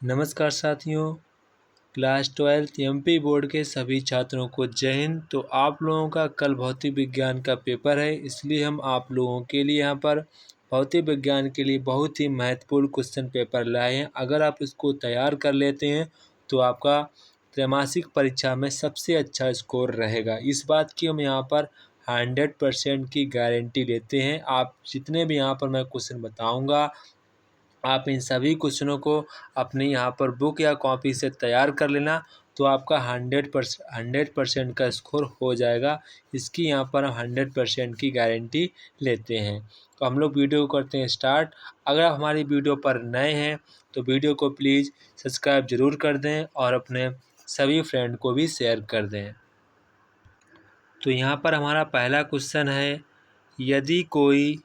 नमस्कार साथियों, class 12th MP board के सभी छात्रों को जय हिंद। तो आप लोगों का कल भौतिक विज्ञान का पेपर है, इसलिए हम आप लोगों के लिए यहाँ पर भौतिक विज्ञान के लिए बहुत ही महत्वपूर्ण क्वेश्चन पेपर लाए हैं। अगर आप इसको तैयार कर लेते हैं तो आपका त्रैमासिक परीक्षा में सबसे अच्छा स्कोर रहेगा। इस बात की हम यहाँ पर 100% की गारंटी लेते हैं। आप जितने भी यहाँ पर मैं क्वेश्चन बताऊँगा, आप इन सभी क्वेश्चनों को अपने यहाँ पर बुक या कॉपी से तैयार कर लेना, तो आपका 100% का स्कोर हो जाएगा। इसकी यहाँ पर हम 100% की गारंटी लेते हैं। तो हम लोग वीडियो को करते हैं स्टार्ट। अगर आप हमारी वीडियो पर नए हैं तो वीडियो को प्लीज़ सब्सक्राइब ज़रूर कर दें और अपने सभी फ्रेंड को भी शेयर कर दें। तो यहाँ पर हमारा पहला क्वेश्चन है, यदि कोई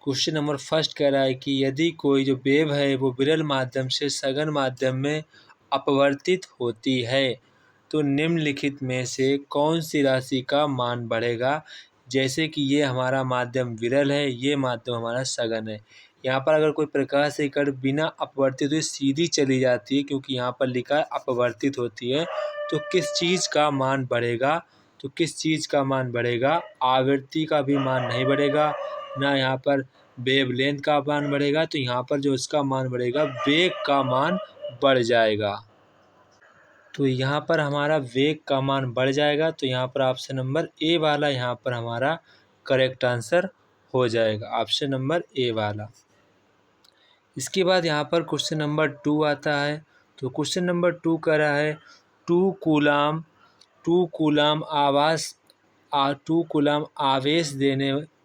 क्वेश्चन नंबर फर्स्ट कह रहा है कि यदि कोई जो वेव है वो विरल माध्यम से सघन माध्यम में अपवर्तित होती है तो निम्नलिखित में से कौन सी राशि का मान बढ़ेगा। जैसे कि ये हमारा माध्यम विरल है, ये माध्यम हमारा सघन है। यहाँ पर अगर कोई प्रकाश से कण बिना अपवर्तित हुए सीधी चली जाती है, क्योंकि यहाँ पर लिखा है अपवर्तित होती है, तो किस चीज़ का मान बढ़ेगा। तो किस चीज़ का मान बढ़ेगा? आवृत्ति का भी मान नहीं बढ़ेगा, ना यहाँ पर वेवलेंथ का मान बढ़ेगा। तो यहाँ पर जो इसका मान बढ़ेगा, वेग का मान बढ़ जाएगा। तो यहाँ पर हमारा वेग का मान बढ़ जाएगा। तो यहाँ पर ऑप्शन नंबर ए वाला यहाँ पर हमारा करेक्ट आंसर हो जाएगा, ऑप्शन नंबर ए वाला। इसके बाद यहाँ पर क्वेश्चन नंबर 2 आता है। तो क्वेश्चन नंबर 2 कह रहा है 2 कूलाम आवेश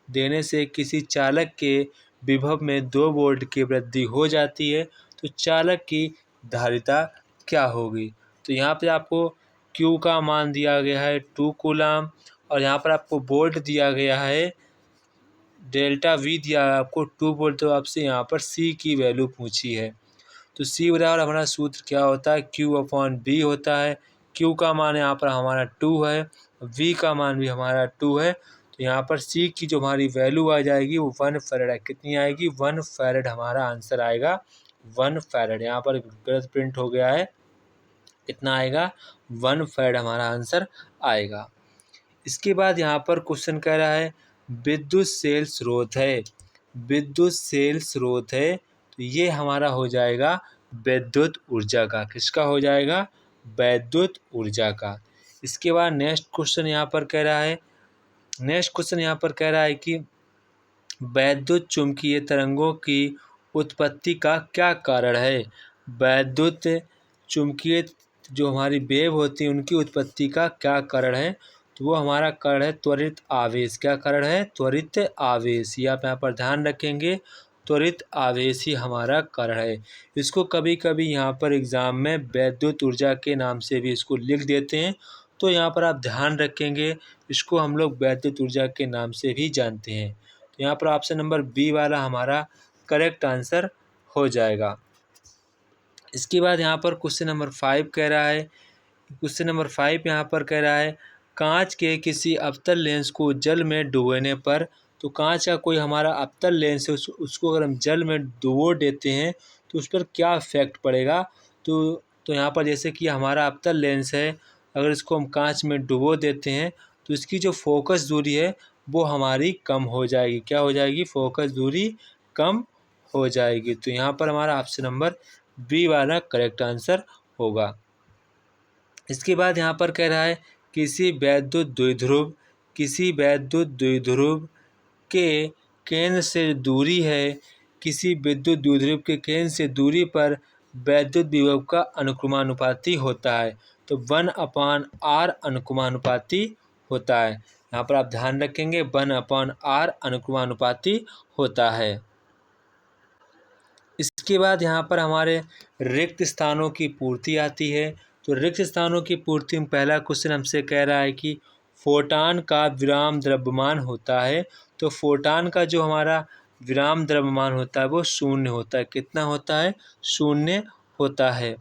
देने से किसी चालक के विभव में 2 वोल्ट की वृद्धि हो जाती है, तो चालक की धारिता क्या होगी। तो यहाँ पे आपको Q का मान दिया गया है 2 कूलाम, और यहाँ पर आपको वोल्ट दिया गया है डेल्टा V दिया है आपको 2 वोल्ट। तो आपसे यहाँ पर C की वैल्यू पूछी है। तो C बराबर हमारा सूत्र क्या होता है, Q/V होता है। Q का मान यहाँ पर हमारा 2 है, V का मान भी हमारा 2 है। तो यहाँ पर C की जो हमारी वैल्यू आ जाएगी वो 1 फैरेड है। कितनी आएगी? 1 फैरेड हमारा आंसर आएगा, 1 फैरेड। यहाँ पर गलत प्रिंट हो गया है, कितना आएगा? 1 फैरेड हमारा आंसर आएगा। इसके बाद यहाँ पर क्वेश्चन कह रहा है विद्युत सेल स्रोत है, विद्युत सेल स्रोत है, तो ये हमारा हो जाएगा वैद्युत ऊर्जा का। किसका हो जाएगा? वैद्युत ऊर्जा का। इसके बाद नेक्स्ट क्वेश्चन यहाँ पर कह रहा है कि वैद्युत चुंबकीय तरंगों की उत्पत्ति का क्या कारण है। वैद्युत चुंबकीय जो हमारी वेव होती है उनकी उत्पत्ति का क्या कारण है। तो वो हमारा कारण है त्वरित आवेश। क्या कारण है? त्वरित आवेश। ये आप यहाँ पर ध्यान रखेंगे, त्वरित आवेश ही हमारा कारण है। इसको कभी कभी यहाँ पर एग्ज़ाम में वैद्युत ऊर्जा के नाम से भी इसको लिख देते हैं, तो यहाँ पर आप ध्यान रखेंगे, इसको हम लोग वैद्युत ऊर्जा के नाम से भी जानते हैं। तो यहाँ पर ऑप्शन नंबर बी वाला हमारा करेक्ट आंसर हो जाएगा। इसके बाद यहाँ पर क्वेश्चन नंबर 5 कह रहा है, कांच के किसी अवतल लेंस को जल में डुबोने पर, तो कांच का कोई हमारा अवतल लेंस है, उसको अगर हम जल में डुबो देते हैं तो उस पर क्या इफेक्ट पड़ेगा। तो यहाँ पर जैसे कि हमारा अवतल लेंस है, अगर इसको हम कांच में डुबो देते हैं तो इसकी जो फोकस दूरी है वो हमारी कम हो जाएगी। क्या हो जाएगी? फोकस दूरी कम हो जाएगी। तो यहाँ पर हमारा ऑप्शन नंबर बी वाला करेक्ट आंसर होगा। इसके बाद यहाँ पर कह रहा है किसी वैद्युत द्विध्रुव के केंद्र से दूरी है, किसी विद्युत द्विध्रुव के केंद्र से दूरी पर वैद्युत विभव का अनुक्रमानुपाती होता है। तो 1/r अनुक्रमानुपाती होता है। यहाँ पर आप ध्यान रखेंगे, 1/r अनुक्रमानुपाती होता है। इसके बाद यहाँ पर हमारे रिक्त स्थानों की पूर्ति आती है। तो रिक्त स्थानों की पूर्ति में पहला क्वेश्चन हमसे कह रहा है कि फोटान का विराम द्रव्यमान होता है। तो फोटान का जो हमारा विराम द्रव्यमान होता है वो 0 होता है। कितना होता है? 0 होता है।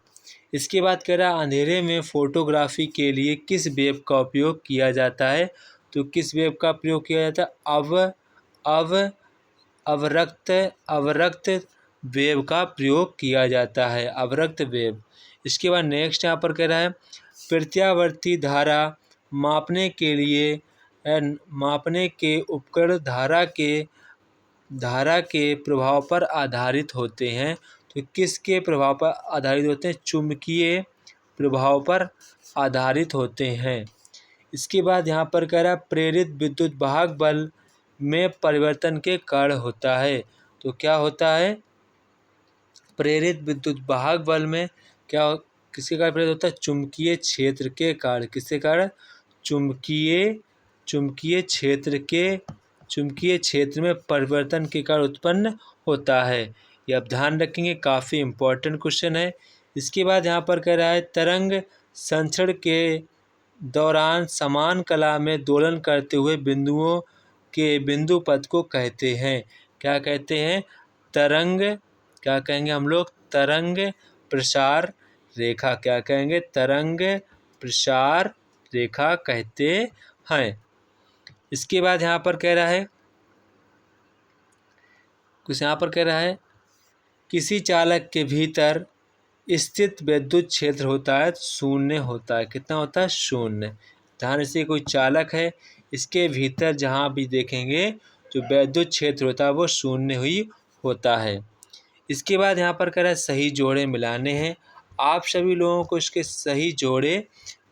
इसके बाद कह रहा है अंधेरे में फोटोग्राफी के लिए किस वेव का उपयोग किया जाता है। तो किस वेव का प्रयोग किया जाता है? अवरक्त वेव का प्रयोग किया जाता है, अवरक्त वेव। इसके बाद नेक्स्ट यहाँ पर कह रहा है प्रत्यावर्ती धारा मापने के लिए मापने के उपकरण धारा के प्रभाव पर आधारित होते हैं। तो किसके प्रभाव पर आधारित होते हैं? चुंबकीय प्रभाव पर आधारित होते हैं। इसके बाद यहाँ पर कह रहा है प्रेरित विद्युत वाहक बल में परिवर्तन के कारण होता है। तो क्या होता है? प्रेरित विद्युत वाहक बल में किसके कारण प्रेरित होता है? चुंबकीय क्षेत्र के कारण। किसके कारण? चुंबकीय क्षेत्र में परिवर्तन के कारण उत्पन्न होता है। ये आप ध्यान रखेंगे, काफ़ी इम्पोर्टेंट क्वेश्चन है। इसके बाद यहाँ पर कह रहा है तरंग संचरण के दौरान समान कला में दोलन करते हुए बिंदुओं के बिंदु पथ को कहते हैं। क्या कहते हैं? तरंग, क्या कहेंगे हम लोग? तरंग प्रसार रेखा। क्या कहेंगे? तरंग प्रसार रेखा कहते हैं। इसके बाद यहाँ पर कह रहा है किसी चालक के भीतर स्थित विद्युत क्षेत्र होता है शून्य होता है। कितना होता है? शून्य। ध्यान से, कोई चालक है, इसके भीतर जहाँ भी देखेंगे जो विद्युत क्षेत्र होता है वो शून्य ही होता है। इसके बाद यहाँ पर कह रहा है सही जोड़े मिलाने हैं। आप सभी लोगों को इसके सही जोड़े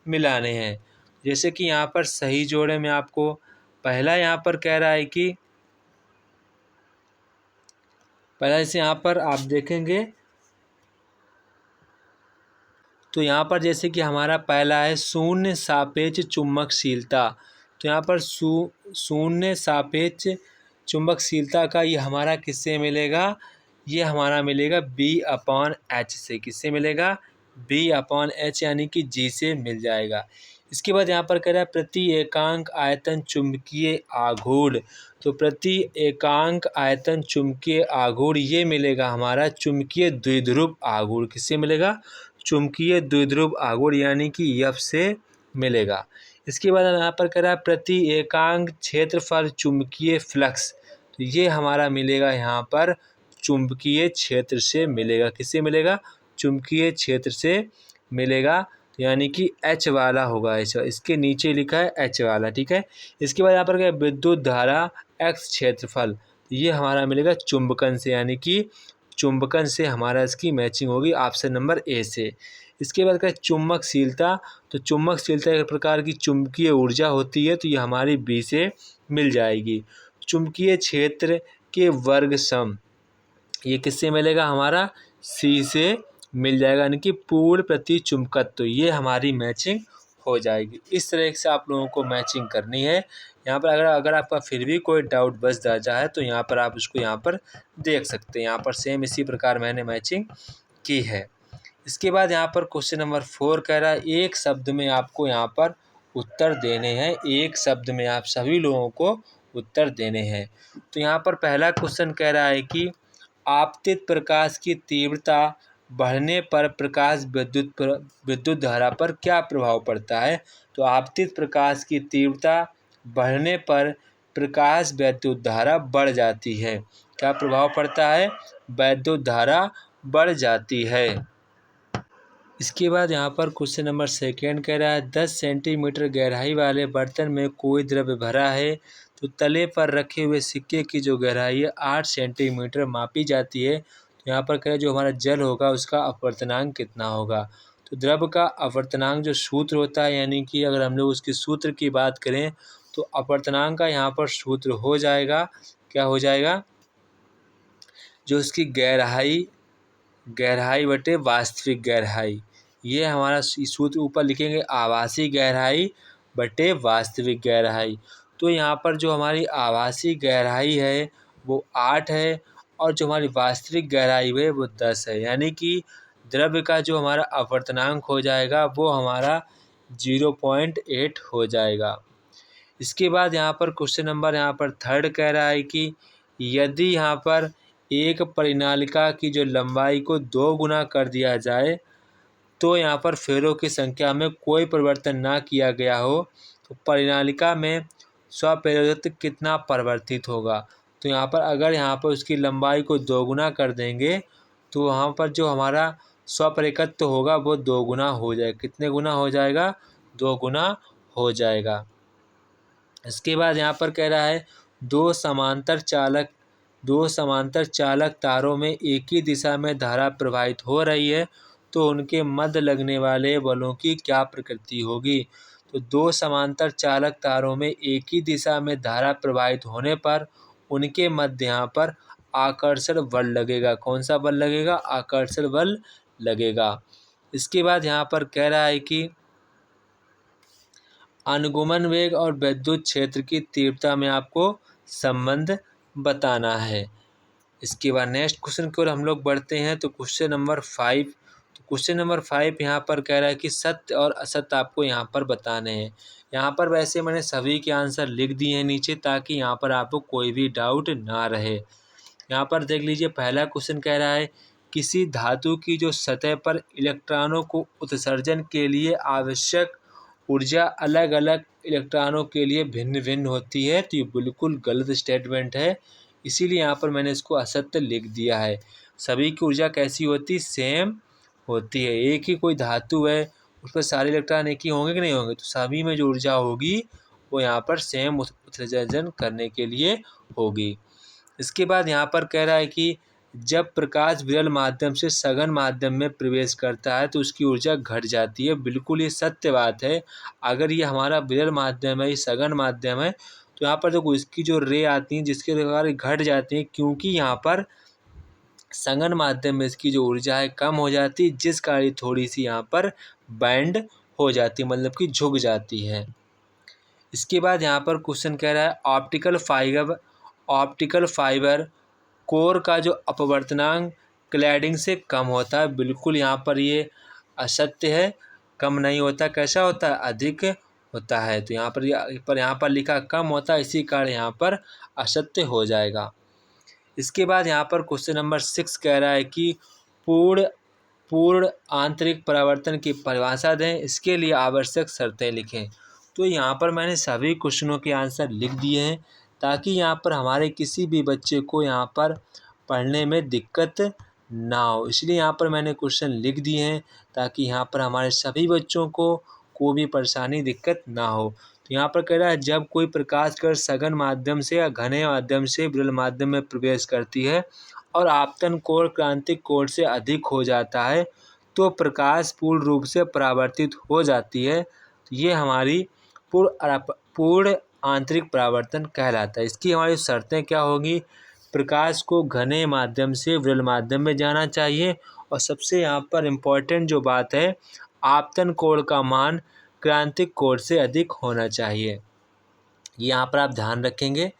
मिलाने हैं। जैसे कि यहाँ पर सही जोड़े में आपको पहला यहाँ पर कह रहा है कि पहला जैसे यहाँ पर आप देखेंगे तो यहाँ पर जैसे कि हमारा पहला है शून्य सापेक्ष चुंबकशीलता। तो यहाँ पर शून्य सापेक्ष चुंबकशीलता का ये हमारा किससे मिलेगा? ये हमारा मिलेगा B/H से। किससे मिलेगा? B/H यानी कि G से मिल जाएगा। इसके बाद यहाँ पर कह रहा है प्रति एकांक आयतन चुंबकीय आघूर्ण। तो प्रति एकांक आयतन चुंबकीय आघूर्ण ये मिलेगा हमारा चुंबकीय द्विध्रुव आघूर्ण। किससे मिलेगा? चुंबकीय द्विध्रुव आघूर्ण यानी कि F से मिलेगा। इसके बाद यहाँ पर कह रहा है प्रति एकांक क्षेत्रफल चुंबकीय फ्लक्स। तो ये हमारा मिलेगा यहाँ पर चुंबकीय क्षेत्र से मिलेगा। किससे मिलेगा? चुंबकीय क्षेत्र से मिलेगा, यानी कि H वाला होगा। ऐसा इसके नीचे लिखा है H वाला, ठीक है। इसके बाद यहाँ पर क्या विद्युत धारा X क्षेत्रफल, ये हमारा मिलेगा चुंबकन से, यानी कि चुंबकन से हमारा इसकी मैचिंग होगी ऑप्शन नंबर ए से। इसके बाद क्या चुंबकशीलता। तो चुंबकशीलता एक प्रकार की चुंबकीय ऊर्जा होती है, तो ये हमारी बी से मिल जाएगी। चुंबकीय क्षेत्र के वर्ग सम, ये किससे मिलेगा? हमारा सी से मिल जाएगा, यानी कि पूर्ण प्रति चुंबकत्व। तो ये हमारी मैचिंग हो जाएगी। इस तरह से आप लोगों को मैचिंग करनी है। यहाँ पर अगर आपका फिर भी कोई डाउट बच जाता है तो यहाँ पर आप उसको यहाँ पर देख सकते हैं। यहाँ पर सेम इसी प्रकार मैंने मैचिंग की है। इसके बाद यहाँ पर क्वेश्चन नंबर 4 कह रहा है एक शब्द में आपको यहाँ पर उत्तर देने हैं। एक शब्द में आप सभी लोगों को उत्तर देने हैं। तो यहाँ पर पहला क्वेश्चन कह रहा है कि आपतित प्रकाश की तीव्रता बढ़ने पर प्रकाश विद्युत धारा पर क्या प्रभाव पड़ता है? तो आपतित प्रकाश की तीव्रता बढ़ने पर प्रकाश विद्युत धारा बढ़ जाती है। क्या प्रभाव पड़ता है? विद्युत धारा बढ़ जाती है। इसके बाद यहाँ पर क्वेश्चन नंबर 2 कह रहा है 10 सेंटीमीटर गहराई वाले बर्तन में कोई द्रव्य भरा है, तो तले पर रखे हुए सिक्के की जो गहराई है 8 सेंटीमीटर मापी जाती है। तो यहाँ पर कह रहा है जो हमारा जल होगा उसका अपवर्तनांक कितना होगा? तो द्रव्य का अपवर्तनांक जो सूत्र होता है, यानी कि अगर हम लोग उसके सूत्र की बात करें तो अपवर्तनांक का यहाँ पर सूत्र हो जाएगा, क्या हो जाएगा? जो उसकी गहराई बटे वास्तविक गहराई, ये हमारा सूत्र ऊपर लिखेंगे आभासी गहराई बटे वास्तविक गहराई। तो यहाँ पर जो हमारी आभासी गहराई है वो 8 है और जो हमारी वास्तविक गहराई है वो 10 है, यानी कि द्रव्य का जो हमारा अपवर्तनांक हो जाएगा वो हमारा 0.8 हो जाएगा। इसके बाद यहाँ पर क्वेश्चन नंबर यहाँ पर 3 कह रहा है कि यदि यहाँ पर एक परिनालिका की जो लंबाई को 2 गुना कर दिया जाए तो यहाँ पर फेरों की संख्या में कोई परिवर्तन ना किया गया हो तो परिनालिका में स्वप्रेरित कितना परिवर्तित होगा? तो यहाँ पर अगर यहाँ पर उसकी लंबाई को 2 गुना कर देंगे तो वहाँ पर जो हमारा स्वपरिकत्व होगा वो 2 गुना हो जाएगा। कितने गुना हो जाएगा? 2 गुना हो जाएगा। इसके बाद यहाँ पर कह रहा है दो समांतर चालक तारों में एक ही दिशा में धारा प्रवाहित हो रही है तो उनके मध्य लगने वाले बलों की क्या प्रकृति होगी। तो दो समांतर चालक तारों में एक ही दिशा में धारा प्रवाहित होने पर उनके मध्य यहाँ पर आकर्षण बल लगेगा। कौन सा बल लगेगा? आकर्षण बल लगेगा। इसके बाद यहाँ पर कह रहा है कि अनुगमन वेग और विद्युत क्षेत्र की तीव्रता में आपको संबंध बताना है। इसके बाद नेक्स्ट क्वेश्चन की ओर हम लोग बढ़ते हैं। तो क्वेश्चन नंबर 5 यहाँ पर कह रहा है कि सत्य और असत्य आपको यहाँ पर बताने हैं। यहाँ पर वैसे मैंने सभी के आंसर लिख दिए हैं नीचे, ताकि यहाँ पर आपको कोई भी डाउट ना रहे। यहाँ पर देख लीजिए, पहला क्वेश्चन कह रहा है किसी धातु की जो सतह पर इलेक्ट्रॉनों को उत्सर्जन के लिए आवश्यक ऊर्जा अलग अलग इलेक्ट्रॉनों के लिए भिन्न भिन्न होती है। तो ये बिल्कुल गलत स्टेटमेंट है, इसीलिए यहाँ पर मैंने इसको असत्य लिख दिया है। सभी की ऊर्जा कैसी होती? सेम होती है। एक ही कोई धातु है, उस पर सारे इलेक्ट्रॉन एक ही होंगे कि नहीं होंगे? तो सभी में जो ऊर्जा होगी वो यहाँ पर सेम उत्सर्जन करने के लिए होगी। इसके बाद यहाँ पर कह रहा है कि जब प्रकाश विरल माध्यम से सघन माध्यम में प्रवेश करता है तो उसकी ऊर्जा घट जाती है। बिल्कुल ये सत्य बात है। अगर ये हमारा विरल माध्यम है, ये सघन माध्यम है, तो यहाँ पर देखो इसकी जो रे आती हैं जिसके द्वारा घट जाती हैं, क्योंकि यहाँ पर सघन माध्यम में इसकी जो ऊर्जा है कम हो जाती है, जिस कारण थोड़ी सी यहाँ पर बैंड हो जाती है, मतलब कि झुक जाती है। इसके बाद यहाँ पर क्वेश्चन कह रहा है ऑप्टिकल फाइबर कोर का जो अपवर्तनांक क्लैडिंग से कम होता है। बिल्कुल यहाँ पर ये असत्य है, कम नहीं होता। कैसा होता है? अधिक होता है। तो यहाँ पर लिखा कम होता है, इसी कारण यहाँ पर असत्य हो जाएगा। इसके बाद यहाँ पर क्वेश्चन नंबर 6 कह रहा है कि पूर्ण आंतरिक परावर्तन की परिभाषा दें, इसके लिए आवश्यक शर्तें लिखें। तो यहाँ पर मैंने सभी क्वेश्चनों के आंसर लिख दिए हैं, ताकि यहाँ पर हमारे किसी भी बच्चे को यहाँ पर पढ़ने में दिक्कत ना हो, इसलिए यहाँ पर मैंने क्वेश्चन लिख दिए हैं, ताकि यहाँ पर हमारे सभी बच्चों को भी परेशानी दिक्कत ना हो। तो यहाँ पर कह रहा है जब कोई प्रकाश कण सघन माध्यम से या घने माध्यम से विरल माध्यम में प्रवेश करती है और आपतन कोण क्रांतिक कोण से अधिक हो जाता है तो प्रकाश पूर्ण रूप से परावर्तित हो जाती है। तो ये हमारी पूर्ण आंतरिक परावर्तन कहलाता है। इसकी हमारी शर्तें क्या होगी? प्रकाश को घने माध्यम से विरल माध्यम में जाना चाहिए, और सबसे यहाँ पर इम्पोर्टेंट जो बात है, आपतन कोण का मान क्रांतिक कोण से अधिक होना चाहिए। ये यहाँ पर आप ध्यान रखेंगे।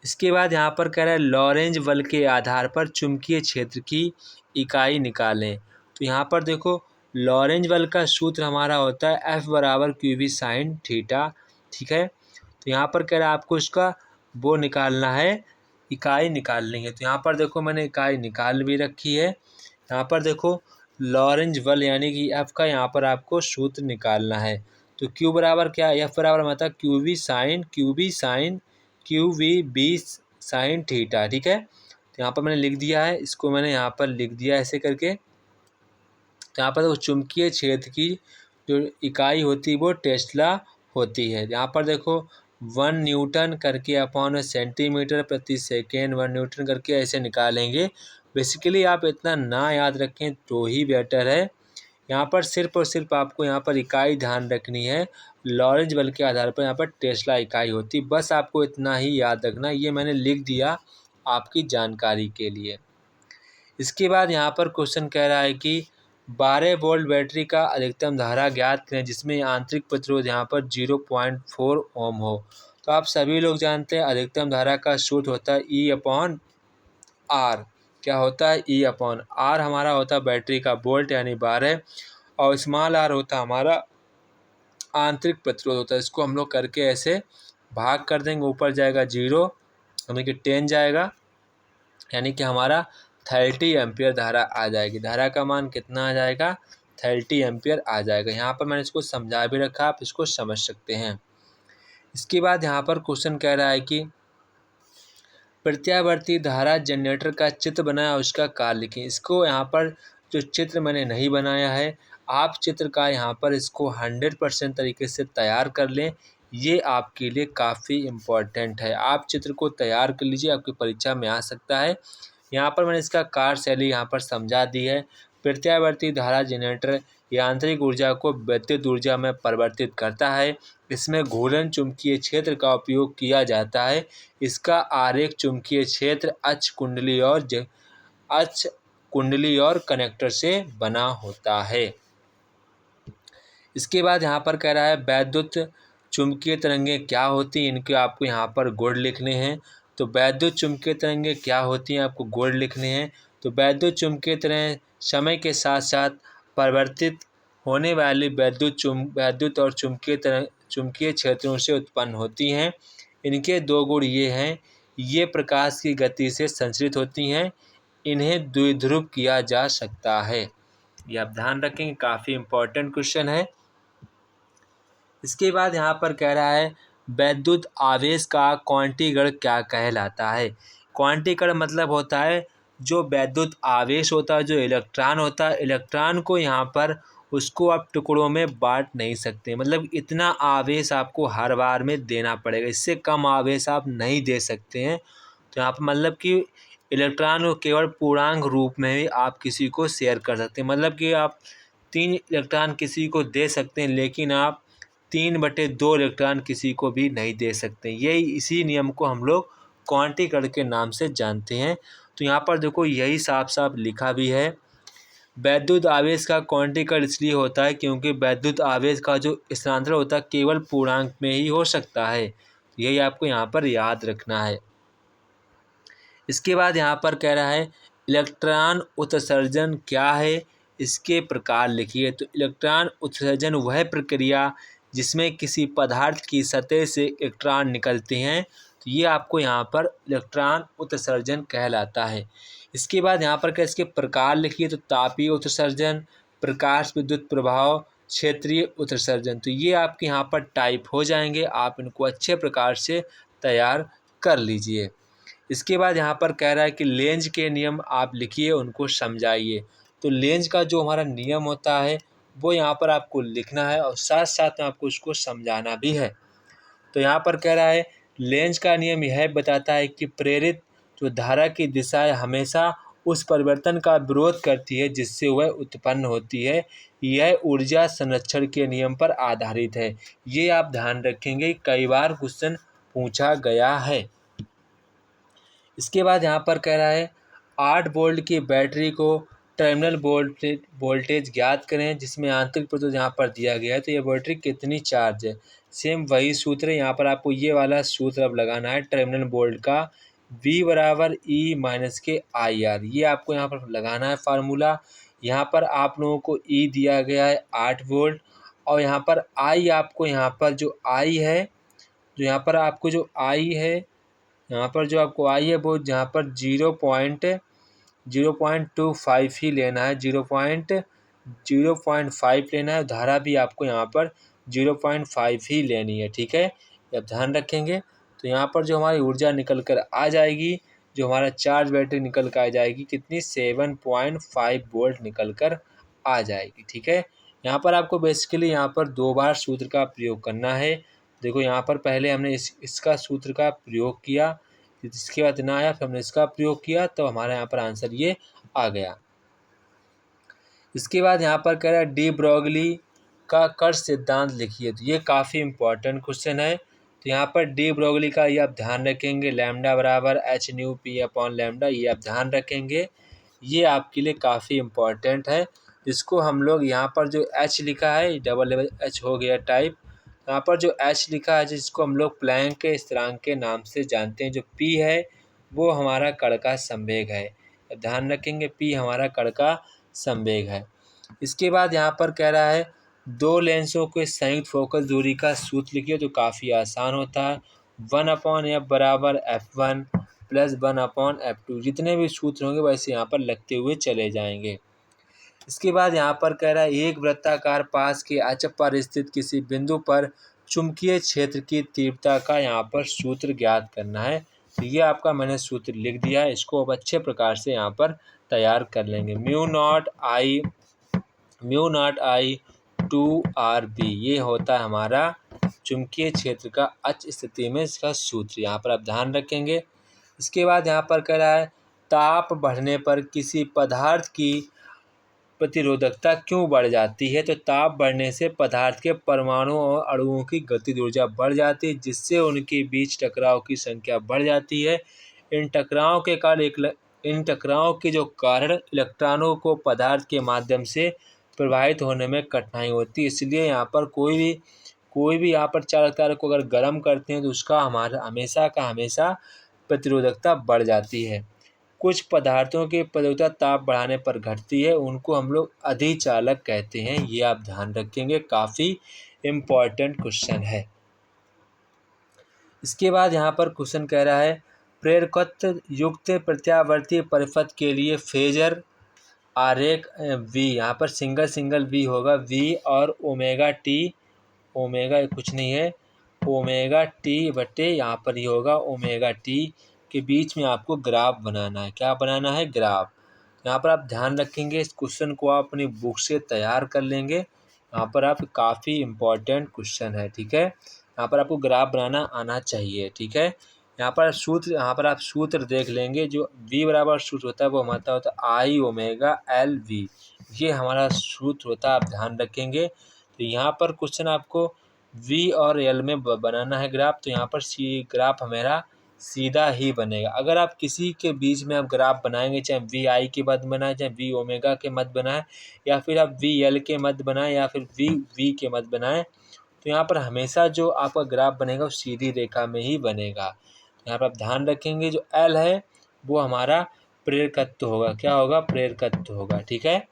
इसके बाद यहाँ पर कह रहा है लॉरेंज बल के आधार पर चुंबकीय क्षेत्र की इकाई निकालें। तो यहाँ पर देखो, लॉरेंज बल का सूत्र हमारा होता है F बराबर QV साइन थीटा। ठीक है, तो यहाँ पर कह रहा है आपको इसका वो निकालना है, इकाई निकालनी है। तो यहाँ पर देखो मैंने इकाई निकाल भी रखी है। यहाँ पर देखो लॉरेंज बल यानी कि F का यहाँ पर आपको सूत्र निकालना है। तो Q बराबर क्या है? F बराबर मतलब QV साइन थीटा। ठीक है, तो यहाँ पर मैंने लिख दिया है, इसको मैंने यहाँ पर लिख दिया ऐसे करके। तो यहाँ पर देखो चुंबकीय क्षेत्र की जो इकाई होती है वो टेस्ला होती है। यहाँ पर देखो 1 न्यूटन करके अपॉन सेंटीमीटर प्रति सेकेंड, 1 न्यूटन करके ऐसे निकालेंगे। बेसिकली आप इतना ना याद रखें तो ही बेटर है। यहाँ पर सिर्फ और सिर्फ आपको यहाँ पर इकाई ध्यान रखनी है, लॉरेंज बल के आधार पर यहाँ पर टेस्ला इकाई होती, बस आपको इतना ही याद रखना। ये मैंने लिख दिया आपकी जानकारी के लिए। इसके बाद यहाँ पर क्वेश्चन कह रहा है कि 12 वोल्ट बैटरी का अधिकतम धारा ज्ञात करें जिसमें आंतरिक प्रतिरोध यहाँ पर 0.4 ओम हो। तो आप सभी लोग जानते हैं अधिकतम धारा का सूत्र होता है E/R। क्या होता है? E/R हमारा होता है बैटरी का वोल्ट यानी 12, और स्मॉल r होता है हमारा आंतरिक प्रतिरोध होता है। इसको हम लोग करके ऐसे भाग कर देंगे, ऊपर जाएगा 0 यानी कि 10 जाएगा, यानी कि हमारा 30 एम्पियर धारा आ जाएगी। धारा का मान कितना आ जाएगा? 30 एम्पियर आ जाएगा। यहाँ पर मैंने इसको समझा भी रखा, आप इसको समझ सकते हैं। इसके बाद यहाँ पर क्वेश्चन कह रहा है कि प्रत्यावर्ती धारा जनरेटर का चित्र बनाया, उसका कार्य लिखें। इसको यहाँ पर जो चित्र मैंने नहीं बनाया है, आप चित्र का यहाँ पर इसको 100% तरीके से तैयार कर लें। ये आपके लिए काफ़ी इम्पॉर्टेंट है। आप चित्र को तैयार कर लीजिए, आपकी परीक्षा में आ सकता है। यहाँ पर मैंने इसका कार्यशैली यहाँ पर समझा दी है। प्रत्यावर्ती धारा जनरेटर यांत्रिक ऊर्जा को विद्युत ऊर्जा में परिवर्तित करता है। इसमें घूर्णन चुंबकीय क्षेत्र का उपयोग किया जाता है। इसका आरेख चुंबकीय क्षेत्र अक्ष कुंडली और कनेक्टर से बना होता है। इसके बाद यहाँ पर कह रहा है वैद्युत चुंबकीय तरंगें क्या होती हैं, इनके आपको यहाँ पर गुण लिखने हैं। तो वैद्युत चुंबकीय तरंगें क्या होती हैं, आपको गुण लिखने हैं। तो वैद्युत चुंबकीय तरंगें समय के साथ साथ परिवर्तित होने वाली वैद्युत और चुंबकीय क्षेत्रों से उत्पन्न होती हैं। इनके दो गुण ये हैं, ये प्रकाश की गति से संचरित होती हैं। इन्हें द्विध्रुव किया जा सकता है। ये आप ध्यान रखेंगे, काफ़ी इम्पोर्टेंट क्वेश्चन है। इसके बाद यहाँ पर कह रहा है वैद्युत आवेश का क्वांटीकरण क्या कहलाता है। क्वांटीकरण मतलब होता है जो वैद्युत आवेश होता है, जो इलेक्ट्रॉन होता है, इलेक्ट्रॉन को यहाँ पर उसको आप टुकड़ों में बांट नहीं सकते। मतलब इतना आवेश आपको हर बार में देना पड़ेगा, इससे कम आवेश आप नहीं दे सकते हैं। तो यहाँ पर मतलब कि इलेक्ट्रॉन को केवल पूर्णांक रूप में ही आप किसी को शेयर कर सकते हैं। मतलब कि आप 3 इलेक्ट्रॉन किसी को दे सकते हैं, लेकिन आप 3/2 इलेक्ट्रॉन किसी को भी नहीं दे सकते। यही इसी नियम को हम लोग क्वांटीकरण के नाम से जानते हैं। तो यहाँ पर देखो यही साफ साफ लिखा भी है, वैद्युत आवेश का क्वांटीकरण इसलिए होता है क्योंकि वैद्युत आवेश का जो स्थानांतरण होता है केवल पूर्णांक में ही हो सकता है। यही आपको यहाँ पर याद रखना है। इसके बाद यहाँ पर कह रहा है इलेक्ट्रॉन उत्सर्जन क्या है, इसके प्रकार लिखिए। तो इलेक्ट्रॉन उत्सर्जन वह प्रक्रिया जिसमें किसी पदार्थ की सतह से इलेक्ट्रॉन निकलते हैं, तो ये आपको यहाँ पर इलेक्ट्रॉन उत्सर्जन कहलाता है। इसके बाद यहाँ पर क्या इसके प्रकार लिखिए। तो तापीय उत्सर्जन, प्रकाश विद्युत प्रभाव, क्षेत्रीय उत्सर्जन। तो ये आपके यहाँ पर टाइप हो जाएंगे, आप इनको अच्छे प्रकार से तैयार कर लीजिए। इसके बाद यहाँ पर कह रहा है कि लेंज के नियम आप लिखिए, उनको समझाइए। तो लेंज का जो हमारा नियम होता है वो यहाँ पर आपको लिखना है और साथ साथ में आपको उसको समझाना भी है। तो यहाँ पर कह रहा है लेंज का नियम यह बताता है कि प्रेरित जो धारा की दिशा है हमेशा उस परिवर्तन का विरोध करती है जिससे वह उत्पन्न होती है। यह ऊर्जा संरक्षण के नियम पर आधारित है। ये आप ध्यान रखेंगे, कई बार क्वेश्चन पूछा गया है। इसके बाद यहाँ पर कह रहा है 8 वोल्ट की बैटरी को टर्मिनल वोल्टेज ज्ञात करें जिसमें आंतरिक प्रतिरोध यहाँ पर दिया गया है। तो ये बैटरी कितनी चार्ज है, सेम वही सूत्र है। यहाँ पर आपको ये वाला सूत्र अब लगाना है टर्मिनल वोल्ट का, V = E - IR। ये आपको यहाँ पर लगाना है फार्मूला। यहाँ पर आप लोगों को E दिया गया है 8 वोल्ट और यहाँ पर I आपको यहाँ पर जो I है, जो यहाँ पर आपको जो I है, यहाँ पर जो आपको आई है वो जहाँ पर 0.25 ही लेना है, 0.05 लेना है। धारा भी आपको यहाँ पर 0.5 ही लेनी है, ठीक है। अब ध्यान रखेंगे। तो यहाँ पर जो हमारी ऊर्जा निकल कर आ जाएगी, जो हमारा चार्ज बैटरी निकल कर आ जाएगी कितनी, 7.5 वोल्ट निकल कर आ जाएगी, ठीक है। यहाँ पर आपको बेसिकली यहाँ पर 2 बार सूत्र का प्रयोग करना है। देखो यहाँ पर पहले हमने इसका सूत्र का प्रयोग किया, इसके बाद ना आया, फिर हमने इसका प्रयोग किया, तो हमारे यहाँ पर आंसर ये आ गया। इसके बाद यहाँ पर कह रहा है डी ब्रोगली का कर्ष सिद्धांत लिखिए। तो ये काफ़ी इम्पोर्टेंट क्वेश्चन है। तो यहाँ पर डी ब्रोगली का ये आप ध्यान रखेंगे, लैम्डा = h/p/λ, ये आप ध्यान रखेंगे। ये आपके लिए काफ़ी इम्पोर्टेंट है। इसको हम लोग यहाँ पर जो h लिखा है डबल h हो गया टाइप, यहाँ पर जो h लिखा है जिसको हम लोग प्लैंक के स्थिरांक के नाम से जानते हैं। जो p है वो हमारा कण का संवेग है, ध्यान रखेंगे, p हमारा कण का संवेग है। इसके बाद यहाँ पर कह रहा है 2 लेंसों के संयुक्त फोकस दूरी का सूत्र लिखिए। तो काफ़ी आसान होता है, 1/f = f1 + 1/f2। जितने भी सूत्र होंगे वैसे यहाँ पर लगते हुए चले जाएंगे। इसके बाद यहाँ पर कह रहा है एक वृत्ताकार पास के अक्ष पर स्थित किसी बिंदु पर चुंबकीय क्षेत्र की तीव्रता का यहाँ पर सूत्र ज्ञात करना है। तो ये आपका मैंने सूत्र लिख दिया है, इसको अब अच्छे प्रकार से यहाँ पर तैयार कर लेंगे। म्यू नॉट आई 2 RB ये होता है हमारा चुंबकीय क्षेत्र का अच स्थिति में इसका सूत्र, यहाँ पर आप ध्यान रखेंगे। इसके बाद यहाँ पर कह रहा है ताप बढ़ने पर किसी पदार्थ की प्रतिरोधकता क्यों बढ़ जाती है। तो ताप बढ़ने से पदार्थ के परमाणुओं और अणुओं की गतिज ऊर्जा बढ़ जाती है, जिससे उनके बीच टकराव की संख्या बढ़ जाती है। इन टकराव के जो कारण इलेक्ट्रॉनों को पदार्थ के माध्यम से प्रवाहित होने में कठिनाई होती है। इसलिए यहाँ पर कोई भी यहाँ पर चालक तार को अगर गर्म करते हैं तो उसका हमारा हमेशा का हमेशा प्रतिरोधकता बढ़ जाती है। कुछ पदार्थों की प्रतिरोधकता ताप बढ़ाने पर घटती है, उनको हम लोग अधिचालक कहते हैं। ये आप ध्यान रखेंगे, काफ़ी इम्पॉर्टेंट क्वेश्चन है। इसके बाद यहाँ पर क्वेश्चन कह रहा है प्रेरकत्व युक्त प्रत्यावर्ती परिपथ के लिए फेजर आरेख V, यहाँ पर सिंगल V होगा, V और ओमेगा कुछ नहीं है, ओमेगा टी बटे यहाँ पर ये होगा ओमेगा टी के बीच में आपको ग्राफ बनाना है। क्या बनाना है? ग्राफ। यहाँ पर आप ध्यान रखेंगे, इस क्वेश्चन को आप अपनी बुक से तैयार कर लेंगे। यहाँ पर आप काफ़ी इम्पोर्टेंट क्वेश्चन है, ठीक है। यहाँ पर आपको ग्राफ बनाना आना चाहिए, ठीक है। यहाँ पर आप सूत्र देख लेंगे, जो V बराबर सूत्र होता है वो हमारा होता है I ओमेगा LV, ये हमारा सूत्र होता है, आप ध्यान रखेंगे। तो यहाँ पर क्वेश्चन आपको V और L में बनाना है ग्राफ, तो यहाँ पर ग्राफ हमारा सीधा ही बनेगा। अगर आप किसी के बीच में आप ग्राफ बनाएंगे, चाहे VI के मध्य बनाए, चाहे V ओमेगा के मध्य बनाए, या फिर आप VL के मध्य बनाए, या फिर V के मध्य बनाए, तो यहाँ पर हमेशा जो आपका ग्राफ बनेगा वो सीधी रेखा में ही बनेगा। यहाँ पर आप ध्यान रखेंगे, जो L है वो हमारा प्रेरकत्व होगा। क्या होगा? प्रेरकत्व होगा, ठीक है।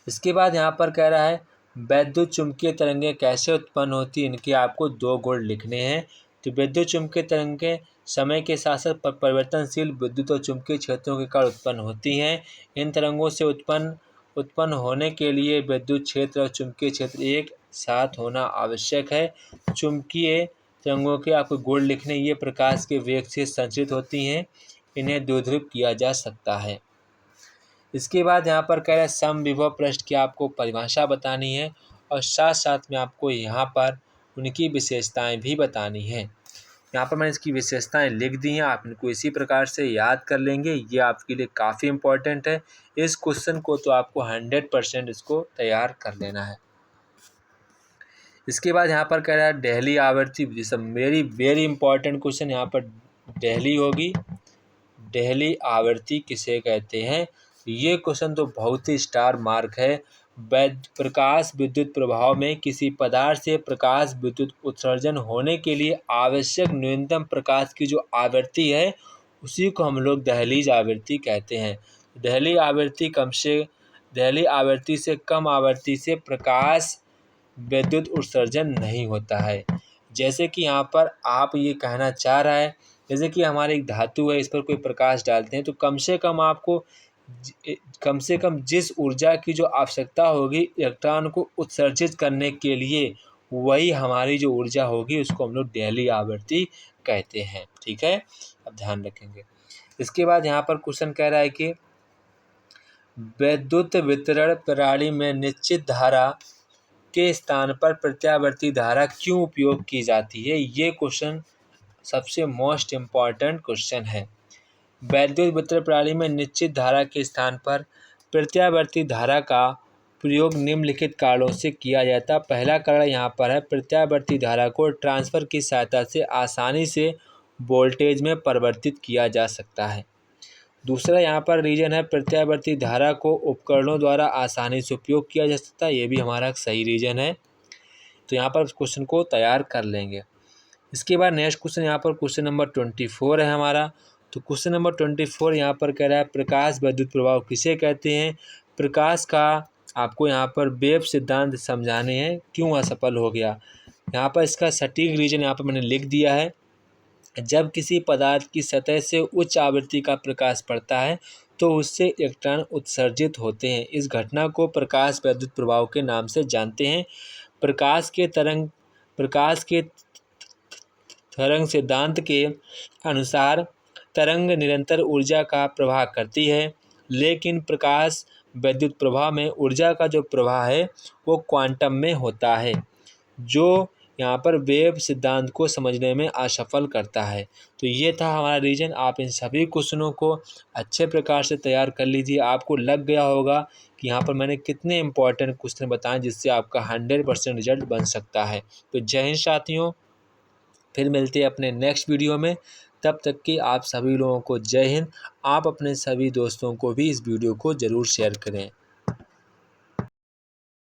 इसके बाद यहाँ पर कह रहा है वैद्युत चुंबकीय तरंगें कैसे उत्पन्न होती हैं, इनके आपको 2 गुण लिखने हैं। तो विद्युत चुंबकीय तरंगें समय के साथ साथ परिवर्तनशील विद्युत और चुंबकीय क्षेत्रों के कारण उत्पन्न होती हैं। इन तरंगों से उत्पन्न होने के लिए विद्युत क्षेत्र और चुंबकीय क्षेत्र एक साथ होना आवश्यक है। चुंबकीय तरंगों के आपको गुण लिखने, ये प्रकाश के वेग से संचरित होती हैं, इन्हें द्विध्रुव किया जा सकता है। इसके बाद यहाँ पर कह रहे हैं समविभव पृष्ठ की आपको परिभाषा बतानी है, और साथ साथ में आपको यहाँ पर उनकी विशेषताएं भी बतानी हैं। यहाँ पर मैंने इसकी विशेषताएं लिख दी हैं, आप इनको इसी प्रकार से याद कर लेंगे, ये आपके लिए काफ़ी इम्पोर्टेंट है। इस क्वेश्चन को तो आपको 100% इसको तैयार कर लेना है। इसके बाद यहाँ पर कह रहा है डेहली आवृत्ति, वेरी इंपॉर्टेंट क्वेश्चन यहाँ पर डेहली होगी। डेहली आवृत्ति किसे कहते हैं? ये क्वेश्चन तो बहुत ही स्टार मार्क है। प्रकाश विद्युत प्रभाव में किसी पदार्थ से प्रकाश विद्युत उत्सर्जन होने के लिए आवश्यक न्यूनतम प्रकाश की जो आवृत्ति है, उसी को हम लोग दहलीज आवृत्ति कहते हैं। दहली आवृत्ति से कम आवृत्ति से प्रकाश विद्युत उत्सर्जन नहीं होता है। जैसे कि यहाँ पर आप ये कहना चाह रहा है, जैसे कि हमारी एक धातु है, इस पर कोई प्रकाश डालते हैं तो कम से कम जिस ऊर्जा की जो आवश्यकता होगी इलेक्ट्रॉन को उत्सर्जित करने के लिए, वही हमारी जो ऊर्जा होगी उसको हम लोग डेहली आवृत्ति कहते हैं, ठीक है। अब ध्यान रखेंगे। इसके बाद यहाँ पर क्वेश्चन कह रहा है कि विद्युत वितरण प्रणाली में निश्चित धारा के स्थान पर प्रत्यावर्ती धारा क्यों उपयोग की जाती है? ये क्वेश्चन सबसे मोस्ट इम्पॉर्टेंट क्वेश्चन है। वैद्युत वितरण प्रणाली में निश्चित धारा के स्थान पर प्रत्यावर्ती धारा का प्रयोग निम्नलिखित कारणों से किया जाता है। पहला कारण यहाँ पर है प्रत्यावर्ती धारा को ट्रांसफर की सहायता से आसानी से वोल्टेज में परिवर्तित किया जा सकता है। दूसरा यहाँ पर रीजन है प्रत्यावर्ती धारा को उपकरणों द्वारा आसानी से उपयोग किया जा सकता है, ये भी हमारा सही रीजन है। तो यहाँ पर क्वेश्चन को तैयार कर लेंगे। इसके बाद नेक्स्ट क्वेश्चन यहाँ पर क्वेश्चन नंबर 24 है हमारा। तो क्वेश्चन नंबर 24 यहाँ पर कह रहा है प्रकाश विद्युत प्रभाव किसे कहते हैं? प्रकाश का आपको यहाँ पर वेव सिद्धांत समझाने हैं, क्यों असफल हो गया। यहाँ पर इसका सटीक रीजन यहाँ पर मैंने लिख दिया है। जब किसी पदार्थ की सतह से उच्च आवृत्ति का प्रकाश पड़ता है तो उससे इलेक्ट्रॉन उत्सर्जित होते हैं। इस घटना को प्रकाश विद्युत प्रभाव के नाम से जानते हैं। प्रकाश के तरंग सिद्धांत के अनुसार तरंग निरंतर ऊर्जा का प्रवाह करती है, लेकिन प्रकाश विद्युत प्रवाह में ऊर्जा का जो प्रवाह है वो क्वांटम में होता है, जो यहाँ पर वेव सिद्धांत को समझने में असफल करता है। तो ये था हमारा रीजन। आप इन सभी क्वेश्चनों को अच्छे प्रकार से तैयार कर लीजिए। आपको लग गया होगा कि यहाँ पर मैंने कितने इंपॉर्टेंट क्वेश्चन बताएं जिससे आपका 100% रिजल्ट बन सकता है। तो जय हिंद साथियों, फिर मिलते हैं अपने नेक्स्ट वीडियो में। तब तक कि आप सभी लोगों को जय हिंद। आप अपने सभी दोस्तों को भी इस वीडियो को ज़रूर शेयर करें।